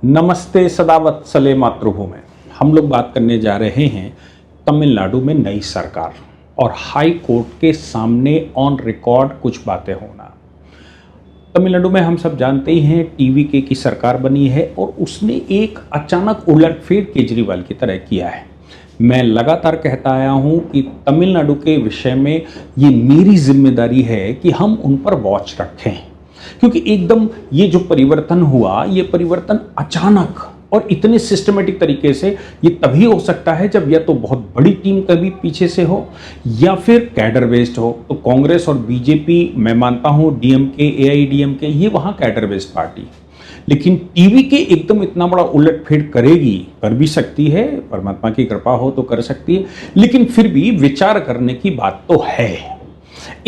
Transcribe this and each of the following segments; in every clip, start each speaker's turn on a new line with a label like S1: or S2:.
S1: नमस्ते सदावत्सले मातृभूमि। हम लोग बात करने जा रहे हैं तमिलनाडु में नई सरकार और हाई कोर्ट के सामने ऑन रिकॉर्ड कुछ बातें होना। तमिलनाडु में हम सब जानते ही हैं टीवीके की सरकार बनी है और उसने एक अचानक उलटफेर केजरीवाल की तरह किया है। मैं लगातार कहता आया हूं कि तमिलनाडु के विषय में ये मेरी जिम्मेदारी है कि हम उन पर वॉच रखें, क्योंकि एकदम ये जो परिवर्तन हुआ ये परिवर्तन अचानक और इतने सिस्टमेटिक तरीके से ये तभी हो सकता है जब या तो बहुत बड़ी टीम कभी पीछे से हो या फिर कैडर बेस्ड हो। तो कांग्रेस और बीजेपी, मैं मानता हूं डीएमके, एआईडीएमके, ये वहां कैडर बेस्ड पार्टी, लेकिन टीवीके एकदम इतना बड़ा उलटफेर करेगी, कर भी सकती है, परमात्मा की कृपा हो तो कर सकती है, लेकिन फिर भी विचार करने की बात तो है।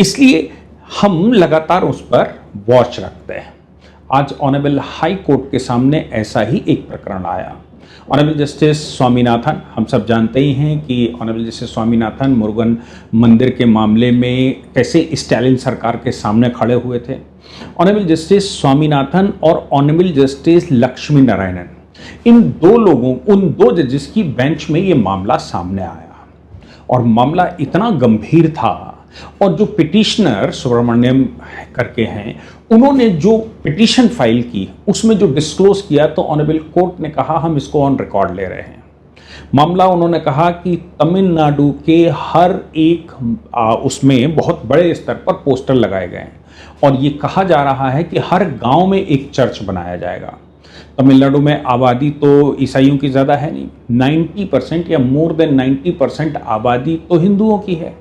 S1: इसलिए हम लगातार उस पर वॉच रखते हैं। आज ऑनरेबल हाई कोर्ट के सामने ऐसा ही एक प्रकरण आया। ऑनरेबल जस्टिस स्वामीनाथन, हम सब जानते ही हैं कि ऑनरेबल जस्टिस स्वामीनाथन मुरुगन मंदिर के मामले में कैसे स्टालिन सरकार के सामने खड़े हुए थे। ऑनरेबल जस्टिस स्वामीनाथन और ऑनरेबल जस्टिस लक्ष्मी नारायणन, इन दो लोगों, उन दो जजेस की बेंच में ये मामला सामने आया और मामला इतना गंभीर था। और जो पिटिशनर सुब्रमण्यम करके हैं, उन्होंने जो पिटीशन फाइल की उसमें जो डिस्क्लोज किया, तो ऑनरेबल कोर्ट ने कहा हम इसको ऑन रिकॉर्ड ले रहे हैं। मामला उन्होंने कहा कि तमिलनाडु के हर एक उसमें बहुत बड़े स्तर पर पोस्टर लगाए गए हैं और ये कहा जा रहा है कि हर गांव में एक चर्च बनाया जाएगा। तमिलनाडु में आबादी तो ईसाइयों की ज़्यादा है नहीं, 90% या मोर देन 90% आबादी तो हिंदुओं की है।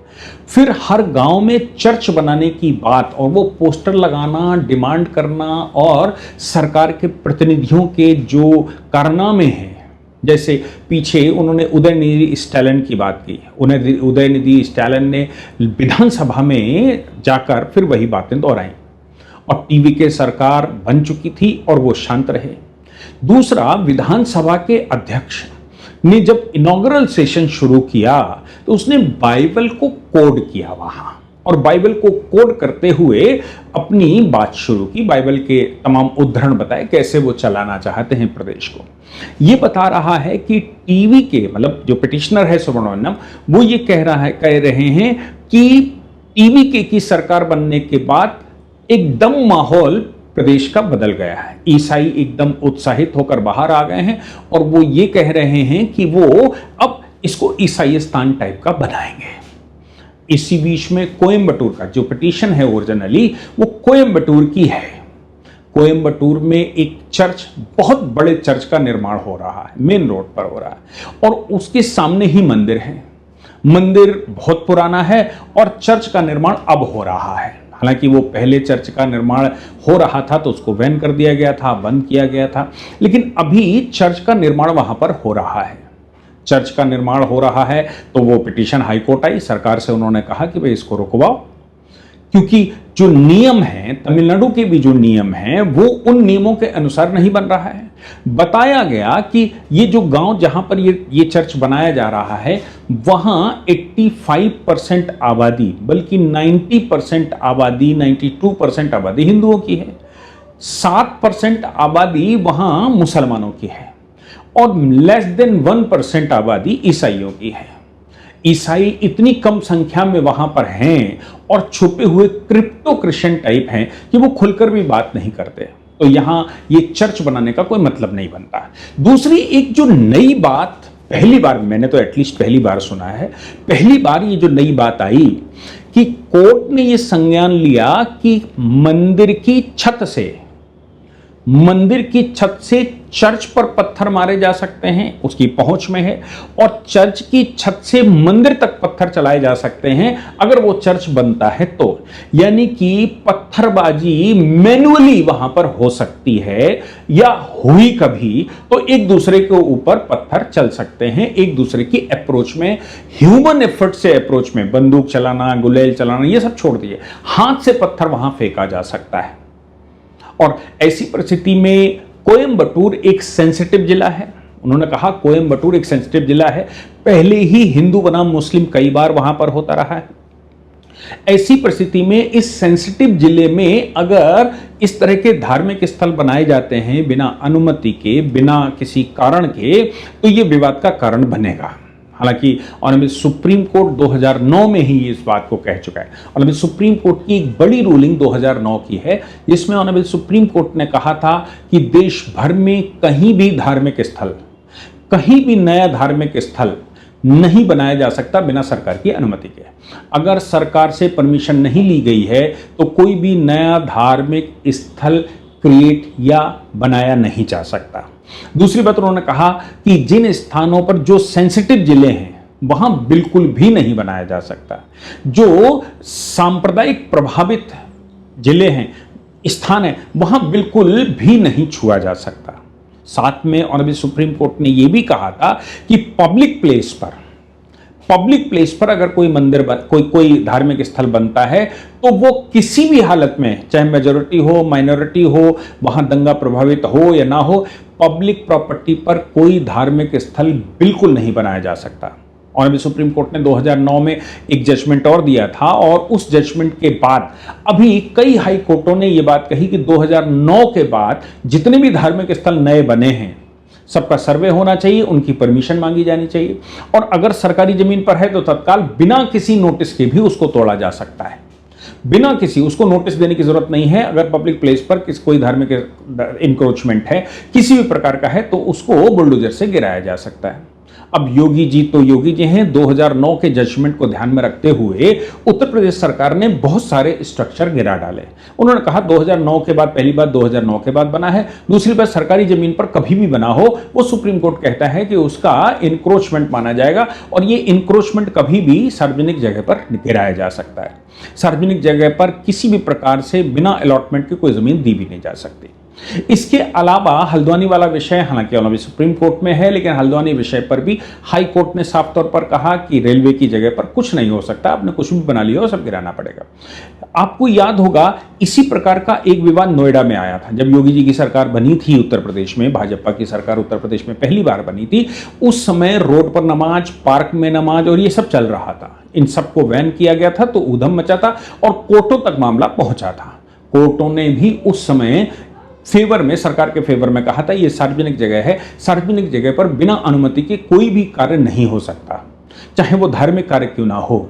S1: फिर हर गांव में चर्च बनाने की बात और वो पोस्टर लगाना, डिमांड करना और सरकार के प्रतिनिधियों के जो कारनामे हैं, जैसे पीछे उन्होंने उदयनिधि स्टालिन की बात की। उदयनिधि स्टालिन ने विधानसभा में जाकर फिर वही बातें दोहराई और टीवीके सरकार बन चुकी थी और वो शांत रहे। दूसरा, विधानसभा के अध्यक्ष ने जब इनॉग्रल सेशन शुरू किया तो उसने बाइबल को कोड किया वहां और बाइबल को कोड करते हुए अपनी बात शुरू की। बाइबल के तमाम उद्धरण बताए कैसे वो चलाना चाहते हैं प्रदेश को। ये बता रहा है कि टीवी के, मतलब जो पिटिशनर है सुब्रमण्यम, वो ये कह रहे हैं कि टीवीके की सरकार बनने के बाद एकदम माहौल प्रदेश का बदल गया है। ईसाई एकदम उत्साहित होकर बाहर आ गए हैं और वो ये कह रहे हैं कि वो अब इसको ईसाईस्तान टाइप का बनाएंगे। इसी बीच में कोयम्बटूर का जो पिटीशन है ओरिजिनली वो कोयम्बटूर की है। कोयम्बटूर में एक चर्च, बहुत बड़े चर्च का निर्माण हो रहा है, मेन रोड पर हो रहा है और उसके सामने ही मंदिर है। मंदिर बहुत पुराना है और चर्च का निर्माण अब हो रहा है। हालांकि वो पहले चर्च का निर्माण हो रहा था तो उसको बैन कर दिया गया था, बंद किया गया था, लेकिन अभी चर्च का निर्माण वहां पर हो रहा है। चर्च का निर्माण हो रहा है तो वो पिटीशन हाई कोर्ट आई, सरकार से उन्होंने कहा कि भाई इसको रुकवाओ, क्योंकि जो नियम है, तमिलनाडु के भी जो नियम हैं वो उन नियमों के अनुसार नहीं बन रहा है। बताया गया कि ये जो गांव जहां पर ये चर्च बनाया जा रहा है वहां 85% आबादी, बल्कि 90% आबादी, 92% आबादी हिंदुओं की है, 7% आबादी वहां मुसलमानों की है और लेस देन 1% आबादी ईसाइयों की है। ईसाई इतनी कम संख्या में वहां पर हैं और छुपे हुए क्रिप्टो क्रिश्चियन टाइप हैं कि वो खुलकर भी बात नहीं करते, तो यहां ये चर्च बनाने का कोई मतलब नहीं बनता। दूसरी एक जो नई बात, पहली बार मैंने तो एटलीस्ट पहली बार सुना है, पहली बार ये जो नई बात आई कि कोर्ट ने ये संज्ञान लिया कि मंदिर की छत से चर्च पर पत्थर मारे जा सकते हैं, उसकी पहुंच में है, और चर्च की छत से मंदिर तक पत्थर चलाए जा सकते हैं अगर वो चर्च बनता है तो। यानी कि पत्थरबाजी मैन्युअली वहां पर हो सकती है या हुई कभी तो एक दूसरे के ऊपर पत्थर चल सकते हैं, एक दूसरे की अप्रोच में, ह्यूमन एफर्ट से अप्रोच में, बंदूक चलाना, गुलेल चलाना, ये सब छोड़ दिए, हाथ से पत्थर वहां फेंका जा सकता है। और ऐसी परिस्थिति में कोयम्बटूर एक सेंसिटिव जिला है। उन्होंने कहा कोयम्बटूर एक सेंसिटिव जिला है, पहले ही हिंदू बनाम मुस्लिम कई बार वहां पर होता रहा है। ऐसी परिस्थिति में इस सेंसिटिव जिले में अगर इस तरह के धार्मिक स्थल बनाए जाते हैं बिना अनुमति के, बिना किसी कारण के, तो ये विवाद का कारण बनेगा। हालांकि ऑनरेबल सुप्रीम कोर्ट 2009 में ही इस बात को कह चुका है। ऑनरेबल सुप्रीम कोर्ट की एक बड़ी रूलिंग 2009 की है, जिसमें ऑनरेबल सुप्रीम कोर्ट ने कहा था कि देश भर में कहीं भी धार्मिक स्थल, कहीं भी नया धार्मिक स्थल नहीं बनाया जा सकता बिना सरकार की अनुमति के। अगर सरकार से परमिशन नहीं ली गई है तो कोई भी नया धार्मिक स्थल क्रिएट या बनाया नहीं जा सकता। दूसरी बात उन्होंने कहा कि जिन स्थानों पर जो सेंसिटिव जिले हैं वहां बिल्कुल भी नहीं बनाया जा सकता। जो सांप्रदायिक प्रभावित जिले हैं, स्थान है, वहां बिल्कुल भी नहीं छुआ जा सकता। साथ में ऑनरेबल सुप्रीम कोर्ट ने यह भी कहा था कि पब्लिक प्लेस पर अगर कोई मंदिर कोई धार्मिक स्थल बनता है तो वो किसी भी हालत में, चाहे मेजॉरिटी हो माइनॉरिटी हो, वहां दंगा प्रभावित हो या ना हो, पब्लिक प्रॉपर्टी पर कोई धार्मिक स्थल बिल्कुल नहीं बनाया जा सकता। ऑनरेबल सुप्रीम कोर्ट ने 2009 में एक जजमेंट और दिया था, और उस जजमेंट के बाद अभी कई हाई कोर्टों ने यह बात कही कि 2009 के बाद जितने भी धार्मिक स्थल नए बने हैं सबका सर्वे होना चाहिए, उनकी परमिशन मांगी जानी चाहिए, और अगर सरकारी जमीन पर है तो तत्काल बिना किसी नोटिस के भी उसको तोड़ा जा सकता है। बिना किसी उसको नोटिस देने की जरूरत नहीं है। अगर पब्लिक प्लेस पर कोई धार्मिक इंक्रोचमेंट है, किसी भी प्रकार का है, तो उसको बुलडोजर से गिराया जा सकता है। अब योगी जी हैं, 2009 के जजमेंट को ध्यान में रखते हुए उत्तर प्रदेश सरकार ने बहुत सारे स्ट्रक्चर गिरा डाले। उन्होंने कहा 2009 के बाद, पहली बात 2009 के बाद बना है, दूसरी बात सरकारी जमीन पर कभी भी बना हो वो सुप्रीम कोर्ट कहता है कि उसका इंक्रोचमेंट माना जाएगा, और ये इंक्रोचमेंट कभी भी सार्वजनिक जगह पर गिराया जा सकता है। सार्वजनिक जगह पर किसी भी प्रकार से बिना अलॉटमेंट की कोई जमीन दी भी नहीं जा सकती। इसके अलावा हल्द्वानी वाला विषय हालांकि ऑनरेबल सुप्रीम कोर्ट में है, लेकिन हल्द्वानी विषय पर भी हाई कोर्ट ने साफ तौर पर कहा कि रेलवे की जगह पर कुछ नहीं हो सकता, आपने कुछ भी बना लिया हो, सब गिराना पड़ेगा। आपको याद होगा इसी प्रकार का एक विवाद नोएडा में आया था जब योगी जी की सरकार बनी थी उत्तर प्रदेश में, भाजपा की सरकार उत्तर प्रदेश में पहली बार बनी थी। उस समय रोड पर नमाज, पार्क में नमाज और ये सब चल रहा था। इन सबको बैन किया गया था, तो ऊधम मचा था और कोर्टों तक मामला पहुंचा था। कोर्टों ने भी उस समय फेवर में, सरकार के फेवर में कहा था ये सार्वजनिक जगह है, सार्वजनिक जगह पर बिना अनुमति के कोई भी कार्य नहीं हो सकता, चाहे वो धार्मिक कार्य क्यों ना हो।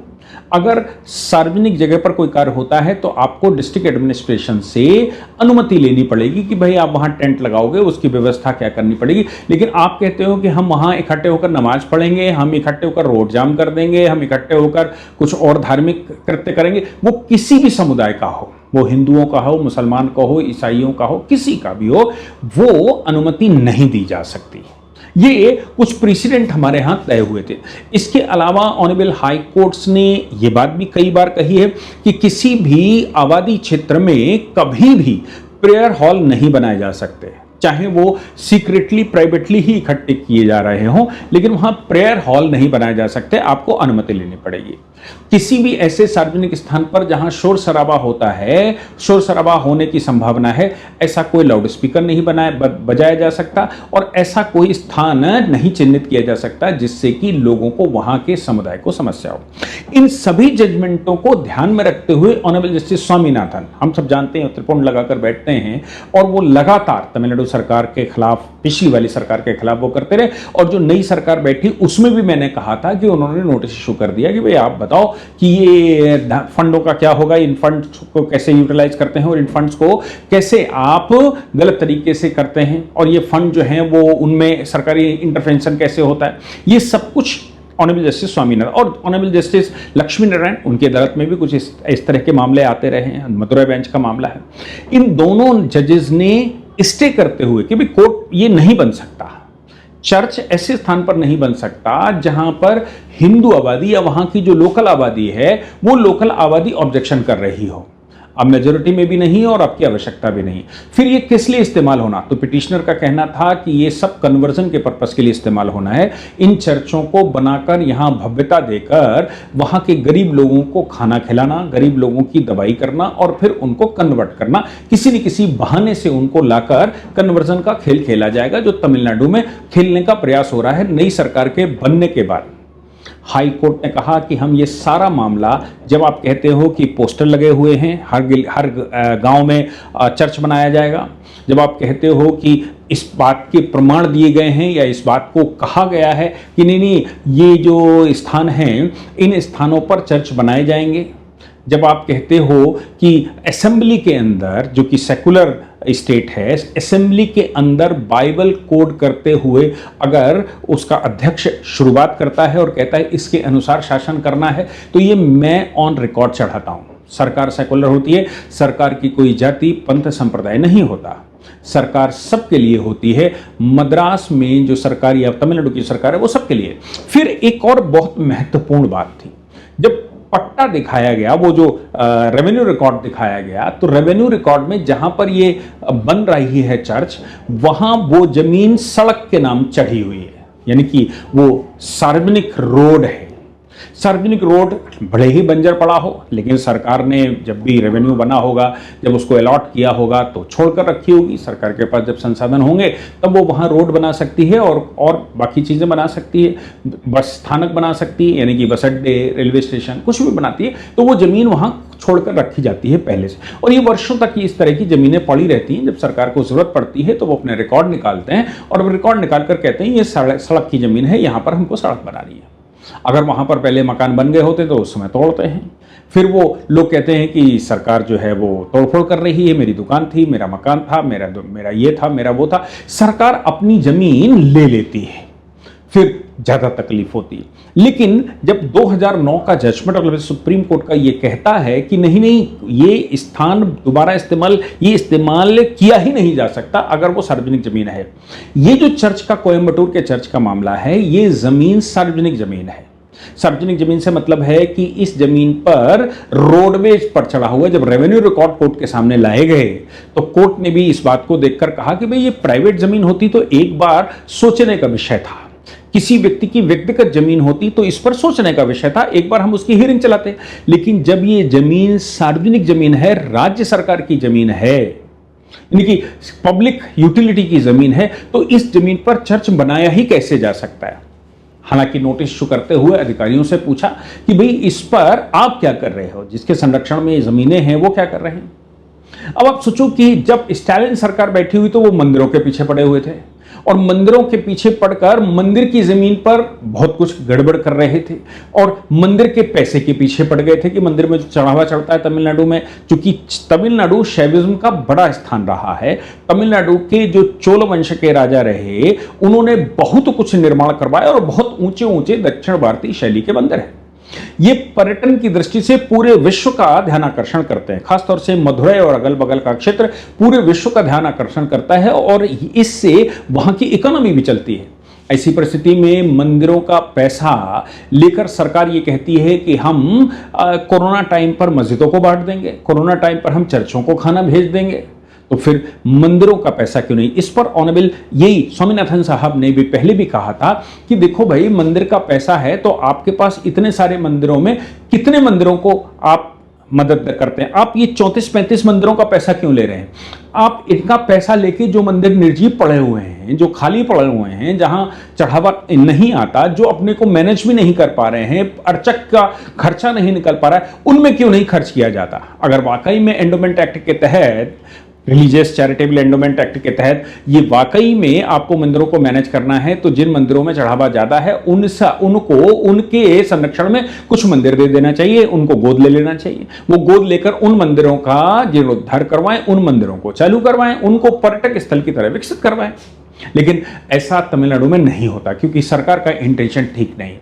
S1: अगर सार्वजनिक जगह पर कोई कार्य होता है तो आपको डिस्ट्रिक्ट एडमिनिस्ट्रेशन से अनुमति लेनी पड़ेगी कि भाई आप वहां टेंट लगाओगे, उसकी व्यवस्था क्या करनी पड़ेगी। लेकिन आप कहते हो कि हम वहां इकट्ठे होकर नमाज पढ़ेंगे, हम इकट्ठे होकर रोड जाम कर देंगे, हम इकट्ठे होकर कुछ और धार्मिक कृत्य करेंगे, वो किसी भी समुदाय का हो, वो हिंदुओं का हो, मुसलमान का हो, ईसाइयों का हो, किसी का भी हो, वो अनुमति नहीं दी जा सकती। ये कुछ प्रेसिडेंट हमारे यहां तय हुए थे। इसके अलावा ऑनरेबल हाई कोर्ट्स ने यह बात भी कई बार कही है कि किसी भी आबादी क्षेत्र में कभी भी प्रेयर हॉल नहीं बनाए जा सकते, चाहे वो सीक्रेटली प्राइवेटली ही इकट्ठे किए जा रहे हों, लेकिन वहां प्रेयर हॉल नहीं बनाए जा सकते, आपको अनुमति लेनी पड़ेगी। किसी भी ऐसे सार्वजनिक स्थान पर जहां शोर शराबा होता है, शोर शराबा होने की संभावना है, ऐसा कोई लाउड स्पीकर नहीं बजाया जा सकता, और ऐसा कोई स्थान नहीं चिन्हित किया जा सकता जिससे कि लोगों को, वहां के समुदाय को समस्या हो। इन सभी जजमेंटों को ध्यान में रखते हुए ऑनरेबल जस्टिस स्वामीनाथन, हम सब जानते हैं त्रिपुंड लगाकर बैठते हैं, और वो लगातार तमिलनाडु सरकार के खिलाफ, पिछली वाली सरकार के खिलाफ वो करते रहे, और जो नई सरकार बैठी उसमें भी मैंने कहा था कि उन्होंने नोटिस इशू कर दिया कि भाई आप बताओ कि ये फंडों का क्या होगा, इन फंड्स को कैसे यूटिलाइज करते हैं और इन फंड्स को कैसे आप गलत तरीके से करते हैं, और ये फंड जो हैं वो उनमें सरकारी इंटरवेंशन कैसे होता है, ये सब कुछ ऑनरेबल जस्टिस स्वामीनाथन और ऑनरेबल जस्टिस लक्ष्मी नारायण, उनकी अदालत में भी कुछ इस तरह के मामले आते रहे हैं। मदुरै बेंच का मामला है। इन दोनों जजेस ने स्टे करते हुए कि भाई कोर्ट ये नहीं बन सकता, चर्च ऐसे स्थान पर नहीं बन सकता जहां पर हिंदू आबादी या वहां की जो लोकल आबादी है वो लोकल आबादी ऑब्जेक्शन कर रही हो। अब मेजोरिटी में भी नहीं और आपकी आवश्यकता भी नहीं, फिर ये किस लिए इस्तेमाल होना। तो पिटिशनर का कहना था कि ये सब कन्वर्जन के पर्पस के लिए इस्तेमाल होना है। इन चर्चों को बनाकर यहां भव्यता देकर वहां के गरीब लोगों को खाना खिलाना, गरीब लोगों की दवाई करना और फिर उनको कन्वर्ट करना, किसी न किसी बहाने से उनको लाकर कन्वर्जन का खेल खेला जाएगा, जो तमिलनाडु में खेलने का प्रयास हो रहा है नई सरकार के बनने के बाद। हाई कोर्ट ने कहा कि हम ये सारा मामला, जब आप कहते हो कि पोस्टर लगे हुए हैं, हर गांव में चर्च बनाया जाएगा, जब आप कहते हो कि इस बात के प्रमाण दिए गए हैं या इस बात को कहा गया है कि नहीं ये जो स्थान हैं इन स्थानों पर चर्च बनाए जाएंगे, जब आप कहते हो कि असेंबली के अंदर, जो कि सेकुलर स्टेट है, असेंबली के अंदर बाइबल कोड करते हुए अगर उसका अध्यक्ष शुरुआत करता है और कहता है इसके अनुसार शासन करना है, तो ये मैं ऑन रिकॉर्ड चढ़ाता हूं। सरकार सेकुलर होती है, सरकार की कोई जाति पंथ संप्रदाय नहीं होता, सरकार सबके लिए होती है। मद्रास में जो सरकार या तमिलनाडु की सरकार है वो सबके लिए। फिर एक और बहुत महत्वपूर्ण बात थी, जब पट्टा दिखाया गया, वो जो रेवेन्यू रिकॉर्ड दिखाया गया, तो रेवेन्यू रिकॉर्ड में जहां पर ये बन रही है चर्च, वहां वो जमीन सड़क के नाम चढ़ी हुई है, यानी कि वो सार्वजनिक रोड है। सार्वजनिक रोड भले ही बंजर पड़ा हो, लेकिन सरकार ने जब भी रेवेन्यू बना होगा, जब उसको अलॉट किया होगा तो छोड़कर रखी होगी। सरकार के पास जब संसाधन होंगे तब वो वहाँ रोड बना सकती है और बाकी चीज़ें बना सकती है, बस स्थानक बना सकती है, यानी कि बस अड्डे, रेलवे स्टेशन, कुछ भी बनाती है, तो वो ज़मीन वहाँ छोड़कर रखी जाती है पहले से। और ये वर्षों तक इस तरह की ज़मीनें पड़ी रहती हैं। जब सरकार को ज़रूरत पड़ती है तो वो अपने रिकॉर्ड निकालते हैं और रिकॉर्ड निकाल कर कहते हैं ये सड़क की ज़मीन है, यहाँ पर हमको सड़क बनानी है। अगर वहां पर पहले मकान बन गए होते तो उस समय तोड़ते हैं। फिर वो लोग कहते हैं कि सरकार जो है वो तोड़फोड़ कर रही है, मेरी दुकान थी, मेरा मकान था, मेरा ये था, मेरा वो था। सरकार अपनी जमीन ले लेती है, फिर ज्यादा तकलीफ होती है। लेकिन जब 2009 का जजमेंट और सुप्रीम कोर्ट का ये कहता है कि नहीं ये स्थान दोबारा इस्तेमाल किया ही नहीं जा सकता अगर वो सार्वजनिक जमीन है। ये जो चर्च का, कोयम्बटूर के चर्च का मामला है, ये जमीन सार्वजनिक जमीन है। सार्वजनिक जमीन से मतलब है कि इस जमीन पर रोडवेज पर चढ़ा हुआ। जब रेवेन्यू रिकॉर्ड कोर्ट के सामने लाए गए तो कोर्ट ने भी इस बात को देखकर कहा कि भाई ये प्राइवेट जमीन होती तो एक बार सोचने का विषय था, किसी व्यक्ति की व्यक्तिगत जमीन होती तो इस पर सोचने का विषय था, एक बार हम उसकी हियरिंग चलाते। लेकिन जब ये जमीन सार्वजनिक जमीन है, राज्य सरकार की जमीन है, यानी कि पब्लिक यूटिलिटी की जमीन है, तो इस जमीन पर चर्च बनाया ही कैसे जा सकता है। हालांकि नोटिस इशू करते हुए अधिकारियों से पूछा कि भाई इस पर आप क्या कर रहे हो, जिसके संरक्षण में ये जमीनें हैं वो क्या कर रहे हैं। अब आप सोचो कि जब स्टालिन सरकार बैठी हुई तो वो मंदिरों के पीछे पड़े हुए थे और मंदिरों के पीछे पड़कर मंदिर की जमीन पर बहुत कुछ गड़बड़ कर रहे थे और मंदिर के पैसे के पीछे पड़ गए थे कि मंदिर में जो चढ़ावा चढ़ता है तमिलनाडु में, चूंकि तमिलनाडु शैविज्म का बड़ा स्थान रहा है, तमिलनाडु के जो चोल वंश के राजा रहे उन्होंने बहुत कुछ निर्माण करवाया और बहुत ऊंचे ऊंचे दक्षिण भारतीय शैली के मंदिर हैं। ये पर्यटन की दृष्टि से पूरे विश्व का ध्यान आकर्षण करते हैं, खासतौर से मदुरै और अगल बगल का क्षेत्र पूरे विश्व का ध्यान आकर्षण करता है और इससे वहां की इकोनॉमी भी चलती है। ऐसी परिस्थिति में मंदिरों का पैसा लेकर सरकार ये कहती है कि हम कोरोना टाइम पर मस्जिदों को बांट देंगे, कोरोना टाइम पर हम चर्चों को खाना भेज देंगे, तो फिर मंदिरों का पैसा क्यों नहीं। इस पर ऑनरेबल यही स्वामीनाथन साहब ने भी पहले भी कहा था कि देखो भाई मंदिर का पैसा है तो आपके पास इतने सारे मंदिरों में कितने मंदिरों को आप मदद करते हैं, आप ये 34-35 मंदिरों का पैसा क्यों ले रहे हैं। आप इनका पैसा लेके जो मंदिर निर्जीव पड़े हुए हैं, जो खाली पड़े हुए हैं, जहां चढ़ावा नहीं आता, जो अपने को मैनेज भी नहीं कर पा रहे हैं, अर्चक का खर्चा नहीं निकल पा रहा है, उनमें क्यों नहीं खर्च किया जाता। अगर वाकई में एंडोमेंट एक्ट के तहत, रिलीजियस चैरिटेबल एंडोमेंट एक्ट के तहत ये वाकई में आपको मंदिरों को मैनेज करना है तो जिन मंदिरों में चढ़ावा ज्यादा है उनको उनके संरक्षण में कुछ मंदिर दे देना चाहिए, उनको गोद ले लेना चाहिए। वो गोद लेकर उन मंदिरों का जीर्णोद्धार करवाएं, उन मंदिरों को चालू करवाएं, उनको पर्यटक स्थल की तरह विकसित करवाएं। लेकिन ऐसा तमिलनाडु में नहीं होता क्योंकि सरकार का इंटेंशन ठीक नहीं।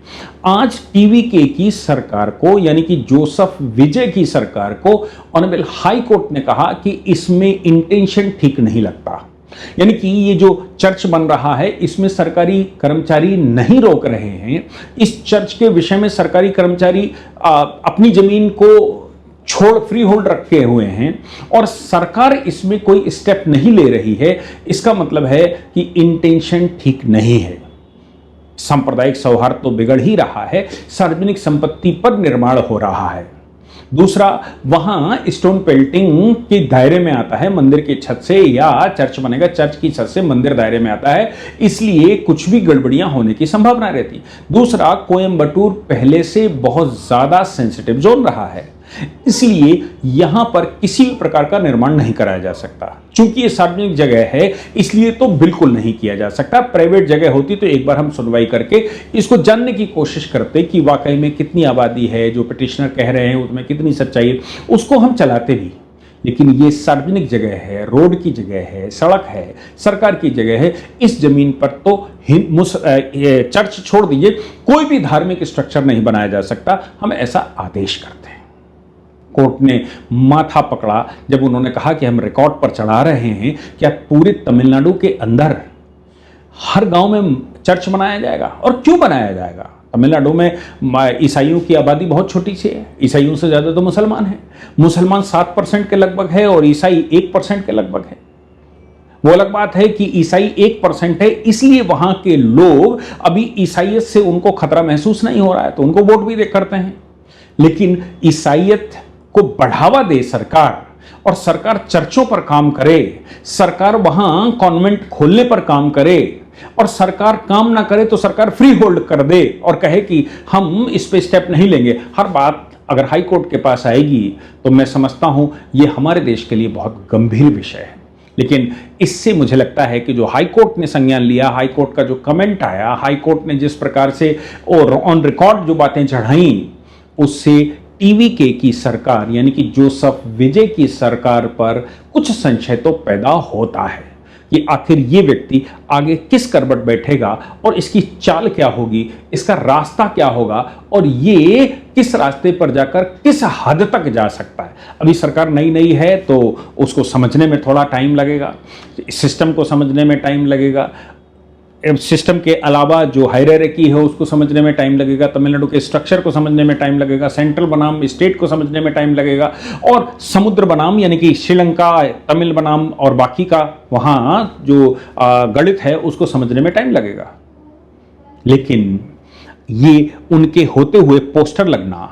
S1: आज टीवीके की सरकार को, यानी कि जोसेफ विजय की सरकार को ऑनरेबल हाई कोर्ट ने कहा कि इसमें इंटेंशन ठीक नहीं लगता, यानी कि ये जो चर्च बन रहा है इसमें सरकारी कर्मचारी नहीं रोक रहे हैं। इस चर्च के विषय में सरकारी कर्मचारी अपनी जमीन को छोड़ फ्री होल्ड रखे हुए हैं और सरकार इसमें कोई स्टेप नहीं ले रही है। इसका मतलब है कि इंटेंशन ठीक नहीं है। सांप्रदायिक सौहार्द तो बिगड़ ही रहा है, सार्वजनिक संपत्ति पर निर्माण हो रहा है। दूसरा, वहां स्टोन पेल्टिंग के दायरे में आता है, मंदिर की छत से, या चर्च बनेगा चर्च की छत से मंदिर दायरे में आता है, इसलिए कुछ भी गड़बड़ियां होने की संभावना रहती। दूसरा, कोयंबटूर पहले से बहुत ज्यादा सेंसिटिव जोन रहा है, इसलिए यहां पर किसी भी प्रकार का निर्माण नहीं कराया जा सकता। चूंकि ये सार्वजनिक जगह है इसलिए तो बिल्कुल नहीं किया जा सकता। प्राइवेट जगह होती तो एक बार हम सुनवाई करके इसको जानने की कोशिश करते कि वाकई में कितनी आबादी है, जो पिटिशनर कह रहे हैं उसमें कितनी सच्चाई है, उसको हम चलाते भी। लेकिन ये सार्वजनिक जगह है, रोड की जगह है, सड़क है, सरकार की जगह है, इस जमीन पर तो चर्च छोड़ दीजिए, कोई भी धार्मिक स्ट्रक्चर नहीं बनाया जा सकता। हम ऐसा आदेश करते हैं। कोर्ट ने माथा पकड़ा जब उन्होंने कहा कि हम रिकॉर्ड पर चढ़ा रहे हैं, क्या पूरे तमिलनाडु के अंदर हर गांव में चर्च बनाया जाएगा? और क्यों बनाया जाएगा? तमिलनाडु में ईसाइयों की आबादी बहुत छोटी सी है, ईसाइयों से ज़्यादा तो मुसलमान हैं। मुसलमान 7% के लगभग है और ईसाई 1% के लगभग है। वो अलग बात है कि ईसाई 1% है, इसलिए वहां के लोग अभी ईसाइयत से उनको खतरा महसूस नहीं हो रहा है, तो उनको वोट भी करते हैं। लेकिन ईसाइयत को बढ़ावा दे सरकार, और सरकार चर्चों पर काम करे, सरकार वहां कॉन्वेंट खोलने पर काम करे, और सरकार काम ना करे तो सरकार फ्री होल्ड कर दे और कहे कि हम इस पे स्टेप नहीं लेंगे। हर बात अगर हाई कोर्ट के पास आएगी तो मैं समझता हूं ये हमारे देश के लिए बहुत गंभीर विषय है। लेकिन इससे मुझे लगता है कि जो हाई कोर्ट ने संज्ञान लिया, हाई कोर्ट का जो कमेंट आया, हाई कोर्ट ने जिस प्रकार से और ऑन रिकॉर्ड जो बातें चढ़ाई, उससे टीवीके की सरकार यानी कि जोसेफ विजय की सरकार पर कुछ संशय तो पैदा होता है कि आखिर ये व्यक्ति आगे किस करवट बैठेगा और इसकी चाल क्या होगी, इसका रास्ता क्या होगा, और ये किस रास्ते पर जाकर किस हद तक जा सकता है। अभी सरकार नई नई है तो उसको समझने में थोड़ा टाइम लगेगा, सिस्टम को समझने में टाइम लगेगा, सिस्टम के अलावा जो हायरार्की है उसको समझने में टाइम लगेगा, तमिलनाडु के स्ट्रक्चर को समझने में टाइम लगेगा, सेंट्रल बनाम स्टेट को समझने में टाइम लगेगा, और समुद्र बनाम यानी कि श्रीलंका, तमिल बनाम और बाकी का वहाँ जो गणित है उसको समझने में टाइम लगेगा। लेकिन ये उनके होते हुए पोस्टर लगना,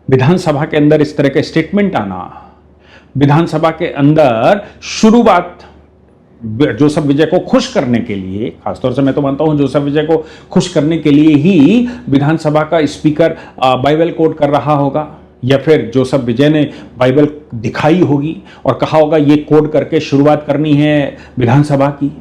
S1: विधानसभा के अंदर इस तरह के स्टेटमेंट आना, विधानसभा के अंदर शुरुआत जोसेफ विजय को खुश करने के लिए, खासतौर से मैं तो मानता हूं जोसेफ विजय को खुश करने के लिए ही विधानसभा का स्पीकर बाइबल कोट कर रहा होगा, या फिर जोसेफ विजय ने बाइबल दिखाई होगी और कहा होगा ये कोट करके शुरुआत करनी है विधानसभा की।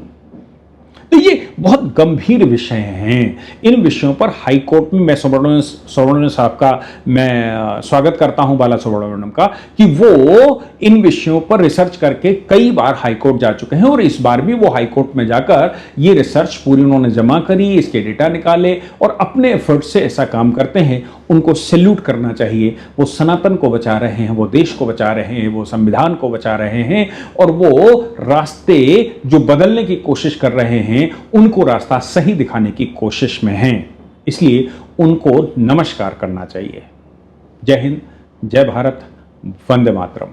S1: तो ये बहुत गंभीर विषय हैं। इन विषयों पर हाई कोर्ट में मैं सुब्रमण्यम साहब का मैं स्वागत करता हूं, बाला सुब्रमण्यम का, कि वो इन विषयों पर रिसर्च करके कई बार हाई कोर्ट जा चुके हैं, और इस बार भी वो हाई कोर्ट में जाकर ये रिसर्च पूरी उन्होंने जमा करी, इसके डेटा निकाले और अपने एफर्ट से ऐसा काम करते हैं। उनको सैल्यूट करना चाहिए। वो सनातन को बचा रहे हैं, वो देश को बचा रहे हैं, वो संविधान को बचा रहे हैं, और वो रास्ते जो बदलने की कोशिश कर रहे हैं उनको रास्ता सही दिखाने की कोशिश में हैं। इसलिए उनको नमस्कार करना चाहिए। जय हिंद, जय भारत, वंदे मातरम।